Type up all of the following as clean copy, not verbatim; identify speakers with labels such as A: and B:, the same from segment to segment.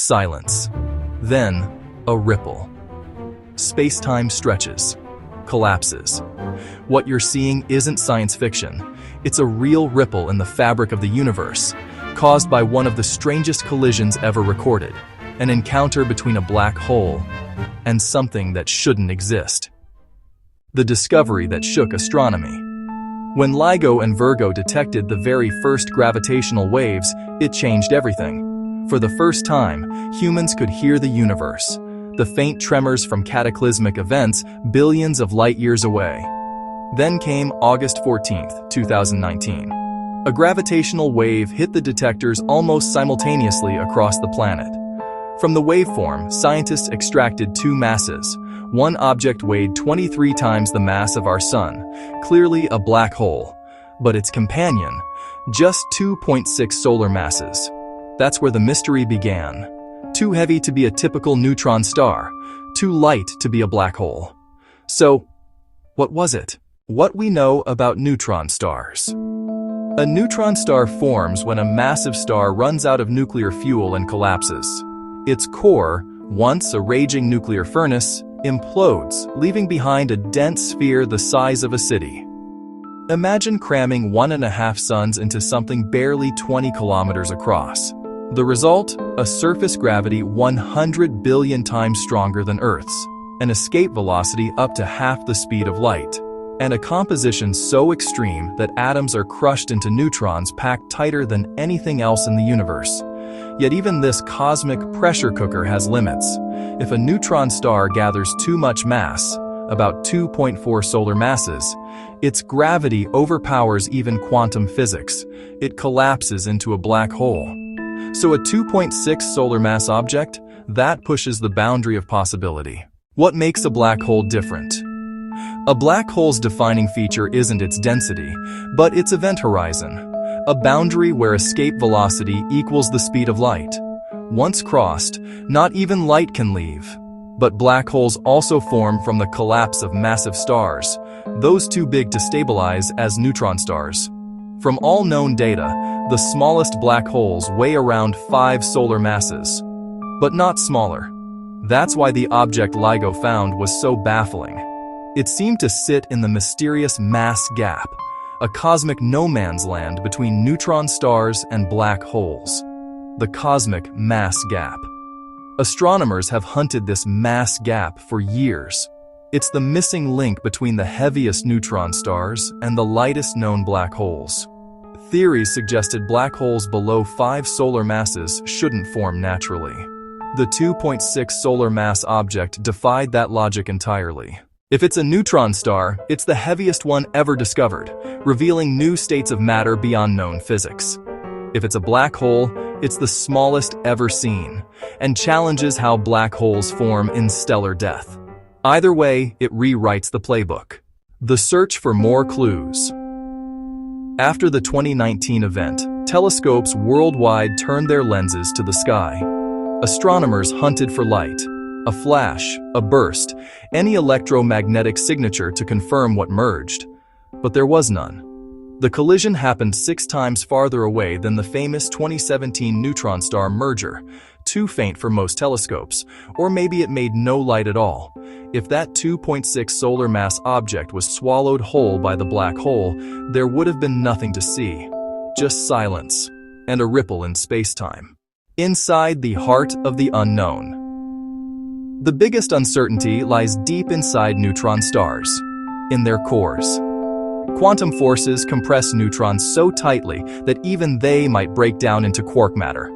A: Silence. Then, a ripple. Space-time stretches, collapses. What you're seeing isn't science fiction. It's a real ripple in the fabric of the universe, caused by one of the strangest collisions ever recorded, an encounter between a black hole and something that shouldn't exist. The discovery that shook astronomy. When LIGO and VIRGO detected the very first gravitational waves, it changed everything. For the first time, humans could hear the universe, the faint tremors from cataclysmic events billions of light-years away. Then came August 14, 2019. A gravitational wave hit the detectors almost simultaneously across the planet. From the waveform, scientists extracted two masses. One object weighed 23 times the mass of our Sun, clearly a black hole, but its companion, just 2.6 solar masses. That's where the mystery began. Too heavy to be a typical neutron star, too light to be a black hole. So, what was it? What we know about neutron stars. A neutron star forms when a massive star runs out of nuclear fuel and collapses. Its core, once a raging nuclear furnace, implodes, leaving behind a dense sphere the size of a city. Imagine cramming 1.5 suns into something barely 20 kilometers across. The result? A surface gravity 100 billion times stronger than Earth's, an escape velocity up to half the speed of light, and a composition so extreme that atoms are crushed into neutrons packed tighter than anything else in the universe. Yet even this cosmic pressure cooker has limits. If a neutron star gathers too much mass, about 2.4 solar masses, its gravity overpowers even quantum physics. It collapses into a black hole. So a 2.6 solar mass object, that pushes the boundary of possibility. What makes a black hole different? A black hole's defining feature isn't its density, but its event horizon, a boundary where escape velocity equals the speed of light. Once crossed, not even light can leave. But black holes also form from the collapse of massive stars, those too big to stabilize as neutron stars. From all known data, the smallest black holes weigh around 5 solar masses, but not smaller. That's why the object LIGO found was so baffling. It seemed to sit in the mysterious mass gap, a cosmic no-man's land between neutron stars and black holes. The cosmic mass gap. Astronomers have hunted this mass gap for years. It's the missing link between the heaviest neutron stars and the lightest known black holes. Theories suggested black holes below 5 solar masses shouldn't form naturally. The 2.6 solar mass object defied that logic entirely. If it's a neutron star, it's the heaviest one ever discovered, revealing new states of matter beyond known physics. If it's a black hole, it's the smallest ever seen, and challenges how black holes form in stellar death. Either way, it rewrites the playbook. The search for more clues. After the 2019 event, telescopes worldwide turned their lenses to the sky. Astronomers hunted for light, a flash, a burst, any electromagnetic signature to confirm what merged. But there was none. The collision happened 6 times farther away than the famous 2017 neutron star merger, too faint for most telescopes, or maybe it made no light at all. If that 2.6 solar mass object was swallowed whole by the black hole, there would have been nothing to see, just silence and a ripple in space-time. Inside the heart of the unknown. The biggest uncertainty lies deep inside neutron stars, in their cores. Quantum forces compress neutrons so tightly that even they might break down into quark matter.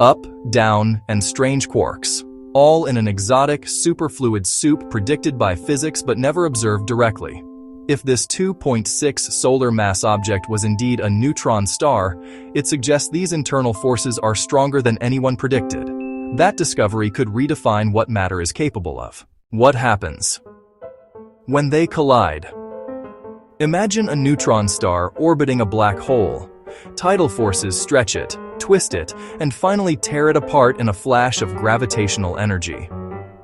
A: Up, down, and strange quarks, all in an exotic, superfluid soup predicted by physics but never observed directly. If this 2.6 solar mass object was indeed a neutron star, it suggests these internal forces are stronger than anyone predicted. That discovery could redefine what matter is capable of. What happens when they collide? Imagine a neutron star orbiting a black hole. Tidal forces stretch it, twist it, and finally tear it apart in a flash of gravitational energy.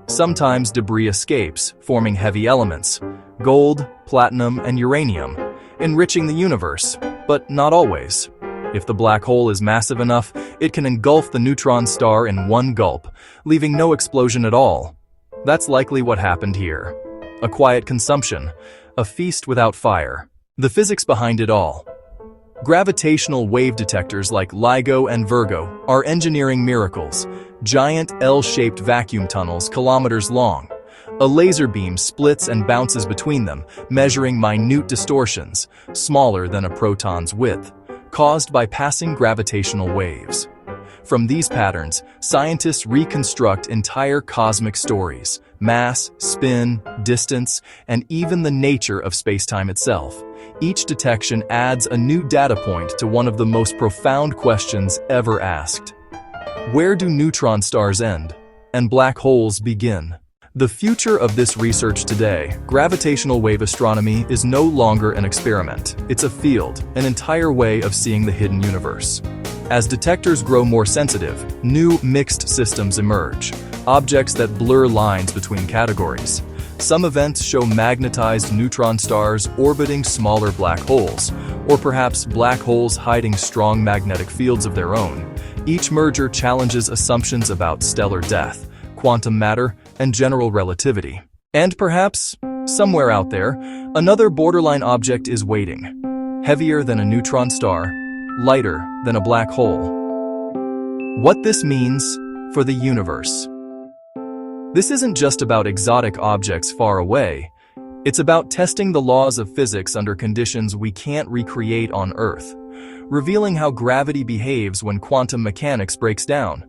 A: Sometimes debris escapes, forming heavy elements, gold, platinum, and uranium, enriching the universe, but not always. If the black hole is massive enough, it can engulf the neutron star in one gulp, leaving no explosion at all. That's likely what happened here. A quiet consumption, a feast without fire. The physics behind it all. Gravitational wave detectors like LIGO and VIRGO are engineering miracles, giant L-shaped vacuum tunnels kilometers long. A laser beam splits and bounces between them, measuring minute distortions, smaller than a proton's width, caused by passing gravitational waves. From these patterns, scientists reconstruct entire cosmic stories: mass, spin, distance, and even the nature of spacetime itself. Each detection adds a new data point to one of the most profound questions ever asked. Where do neutron stars end and black holes begin? The future of this research today, gravitational wave astronomy, is no longer an experiment. It's a field, an entire way of seeing the hidden universe. As detectors grow more sensitive, new mixed systems emerge, objects that blur lines between categories. Some events show magnetized neutron stars orbiting smaller black holes, or perhaps black holes hiding strong magnetic fields of their own. Each merger challenges assumptions about stellar death, quantum matter, and general relativity. And perhaps, somewhere out there, another borderline object is waiting. Heavier than a neutron star, lighter than a black hole. What this means for the universe. This isn't just about exotic objects far away. It's about testing the laws of physics under conditions we can't recreate on Earth, revealing how gravity behaves when quantum mechanics breaks down,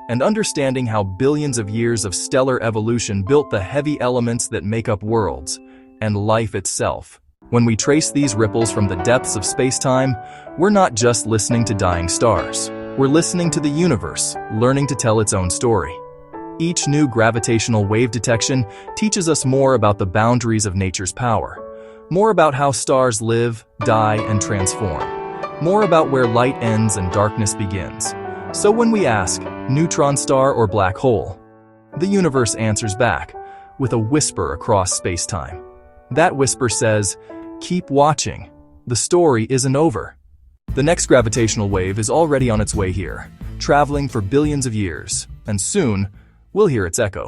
A: and understanding how billions of years of stellar evolution built the heavy elements that make up worlds and life itself. When we trace these ripples from the depths of space-time, we're not just listening to dying stars. We're listening to the universe, learning to tell its own story. Each new gravitational wave detection teaches us more about the boundaries of nature's power, more about how stars live, die, and transform, more about where light ends and darkness begins. So when we ask, neutron star or black hole, the universe answers back with a whisper across space-time. That whisper says, keep watching. The story isn't over. The next gravitational wave is already on its way here, traveling for billions of years, and soon, we'll hear its echo.